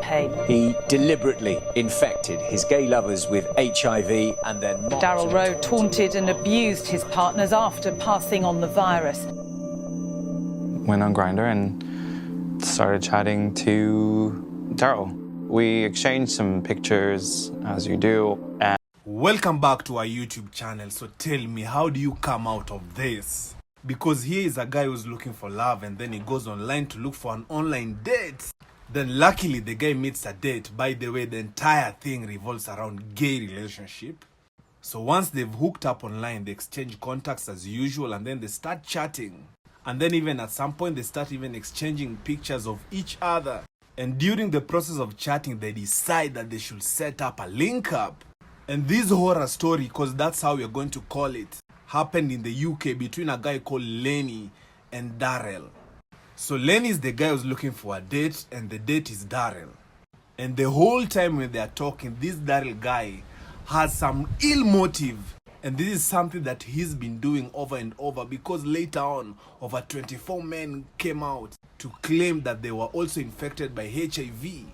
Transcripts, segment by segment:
campaign. He deliberately infected his gay lovers with HIV and then Daryl Rowe taunted and abused his partners after passing on the virus. Went on Grindr and started chatting to Daryl. We exchanged some pictures, as you do, and welcome back to our YouTube channel. So tell me, how do you come out of this? Because here is a guy who's looking for love and then he goes online to look for an online date. Then luckily the guy meets a date. By the way, the entire thing revolves around gay relationship. So once they've hooked up online, they exchange contacts as usual and then they start chatting. And then even at some point they start even exchanging pictures of each other. And during the process of chatting, they decide that they should set up a link up. And this horror story, because that's how we're going to call it, happened in the UK between a guy called Lenny and Daryl. So Lenny is the guy who's looking for a date and the date is Daryl. And the whole time when they are talking, this Daryl guy has some ill motive. And this is something that he's been doing over and over, because later on, over 24 men came out to claim that they were also infected by HIV.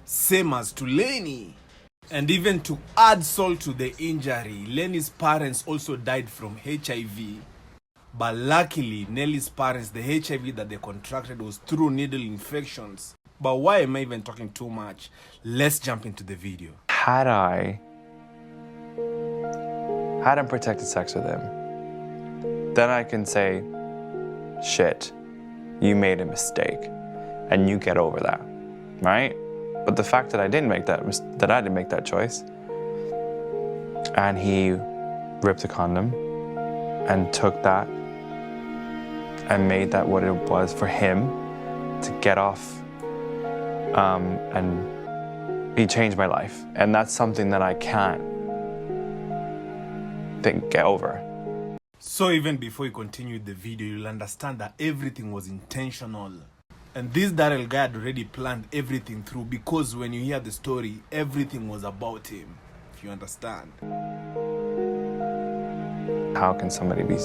Same as to Lenny. And even to add salt to the injury, Lenny's parents also died from HIV. But luckily, Nelly's parents, the HIV that they contracted was through needle infections. But why am I even talking too much? Let's jump into the video. had I unprotected sex with him, then I can say, shit, you made a mistake, and you get over that, right? But the fact that I didn't make that choice, and he ripped the condom and took that and made that what it was for him to get off, and he changed my life. And that's something that I can't get over. So even before you continue the video, you'll understand that everything was intentional. And this Daryl guy had already planned everything through, because when you hear the story, everything was about him, if you understand. How can somebody be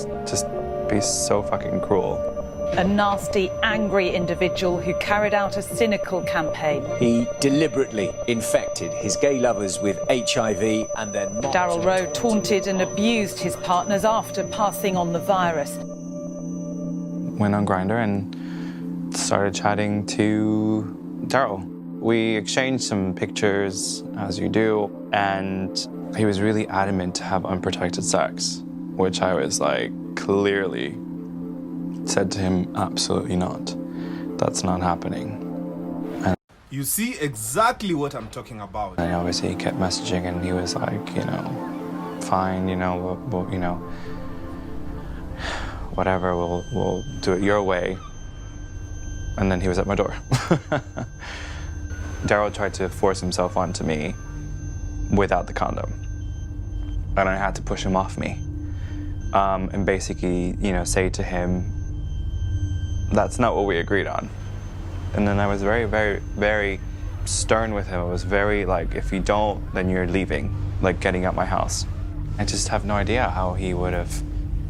so fucking cruel? A nasty, angry individual who carried out a cynical campaign. He deliberately infected his gay lovers with HIV and then Daryl Rowe taunted and abused his partners after passing on the virus. Went on Grindr and started chatting to Daryl. We exchanged some pictures, as you do, and he was really adamant to have unprotected sex, which I was like, clearly said to him, absolutely not. That's not happening. And you see exactly what I'm talking about. and obviously he kept messaging and he was like, you know, fine, you know, we'll you know, whatever, we'll do it your way. And then he was at my door. Daryl tried to force himself onto me without the condom. And I had to push him off me. And basically, you know, say to him, that's not what we agreed on. And then I was very, very, very stern with him. I was very like, if you don't, then you're leaving, like getting out my house. I just have no idea how he would have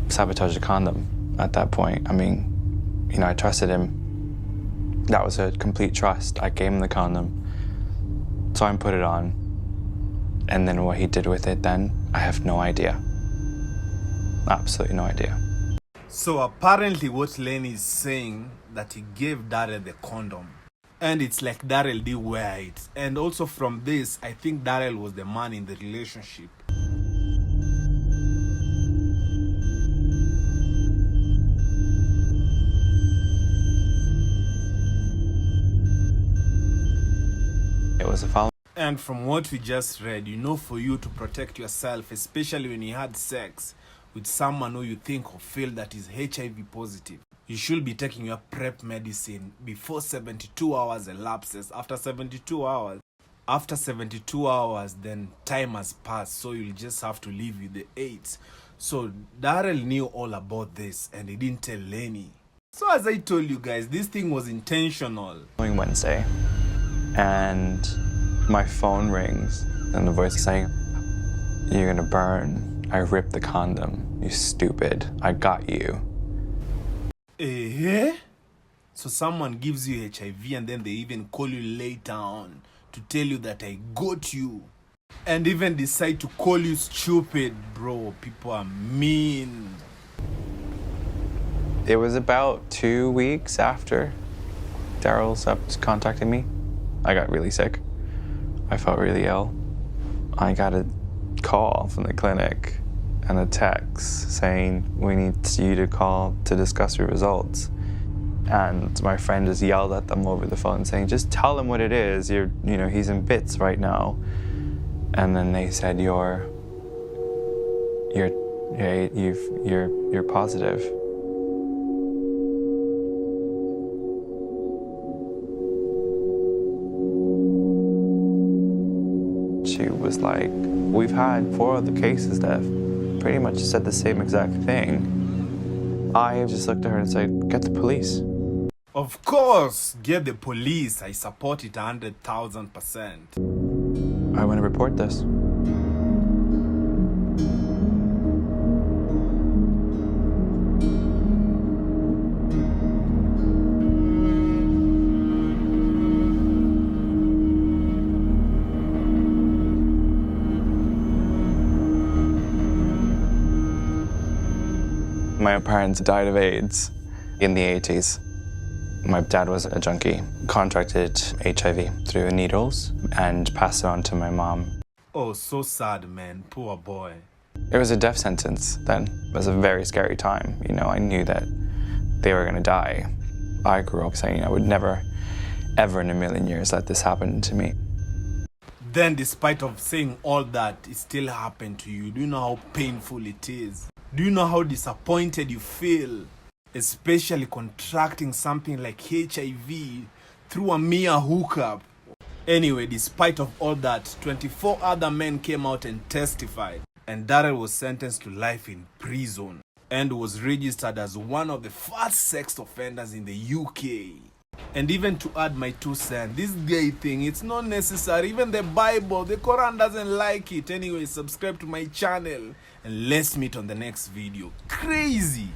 sabotaged the condom at that point. I mean, you know, I trusted him. That was a complete trust. I gave him the condom, saw him put it on, and then what he did with it then, I have no idea. Absolutely no idea. So apparently what Lenny is saying, that he gave Daryl the condom. And it's like Daryl did wear it. And also from this, I think Daryl was the man in the relationship. It was a follow. And from what we just read, you know, for you to protect yourself, especially when you had sex with someone who you think or feel that is HIV positive, you should be taking your PrEP medicine before 72 hours elapses. After 72 hours, then time has passed, so you'll just have to live with the AIDS. So Daryl knew all about this and he didn't tell Lenny. So as I told you guys, this thing was intentional. Wednesday, and my phone rings, and the voice is saying, "You're gonna burn. I ripped the condom. You stupid. I got you." Eh? So someone gives you HIV and then they even call you later on to tell you that I got you, and even decide to call you stupid, bro. People are mean. It was about 2 weeks after Daryl stopped contacting me. I got really sick. I felt really ill. I got a call from the clinic and a text saying, we need you to call to discuss your results. And my friend just yelled at them over the phone saying, just tell him what it is. He's in bits right now. And then they said, you're positive. She was like, we've had 4 other cases that have pretty much said the same exact thing. I just looked at her and said, get the police. Of course, get the police. I support it 100,000%. I want to report this. My parents died of AIDS in the 80s. My dad was a junkie, contracted HIV through needles and passed it on to my mom. Oh, so sad, man. Poor boy. It was a death sentence then. It was a very scary time. I knew that they were going to die. I grew up saying I would never, ever in a million years let this happen to me. Then, despite of saying all that, it still happened to you. Do you know how painful it is? Do you know how disappointed you feel? Especially contracting something like HIV through a mere hookup. Anyway, despite of all that, 24 other men came out and testified. And Daryl was sentenced to life in prison and was registered as one of the first sex offenders in the UK. And even to add my 2 cents, this gay thing, it's not necessary. Even the Bible, the Quran doesn't like it. Anyway, subscribe to my channel and let's meet on the next video. Crazy!